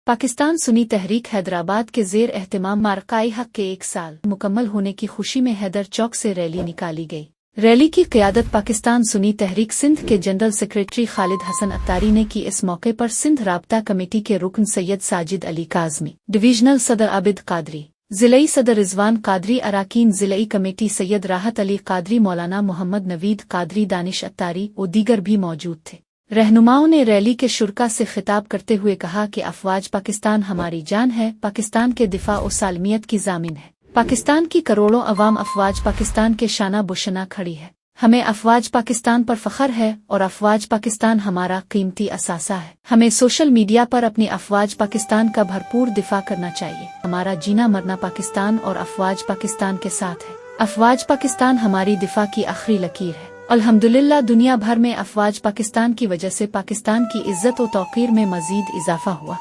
پاکستان سنی تحریک حیدرآباد کے زیر اہتمام مارکائی حق کے 1 سال مکمل ہونے کی خوشی میں حیدر چوک سے ریلی نکالی گئی۔ ریلی کی قیادت پاکستان سنی تحریک سندھ کے جنرل سیکریٹری خالد حسن اتاری نے کی۔ اس موقع پر سندھ رابطہ کمیٹی کے رکن سید ساجد علی کاظمی، ڈویژنل صدر عابد قادری، ضلعی صدر رضوان قادری، اراکین ضلعی کمیٹی سید راحت علی قادری، مولانا محمد نوید قادری، دانش اتاری و دیگر بھی موجود تھے۔ رہنماؤں نے ریلی کے شرکاء سے خطاب کرتے ہوئے کہا کہ افواج پاکستان ہماری جان ہے، پاکستان کے دفاع و سالمیت کی ضامن ہے۔ پاکستان کی کروڑوں عوام افواج پاکستان کے شانہ بشانہ کھڑی ہے۔ ہمیں افواج پاکستان پر فخر ہے اور افواج پاکستان ہمارا قیمتی اثاثہ ہے۔ ہمیں سوشل میڈیا پر اپنی افواج پاکستان کا بھرپور دفاع کرنا چاہیے۔ ہمارا جینا مرنا پاکستان اور افواج پاکستان کے ساتھ ہے۔ افواج پاکستان ہماری دفاع کی آخری لکیر ہے۔ الحمدللہ دنیا بھر میں افواج پاکستان کی وجہ سے پاکستان کی عزت و توقیر میں مزید اضافہ ہوا۔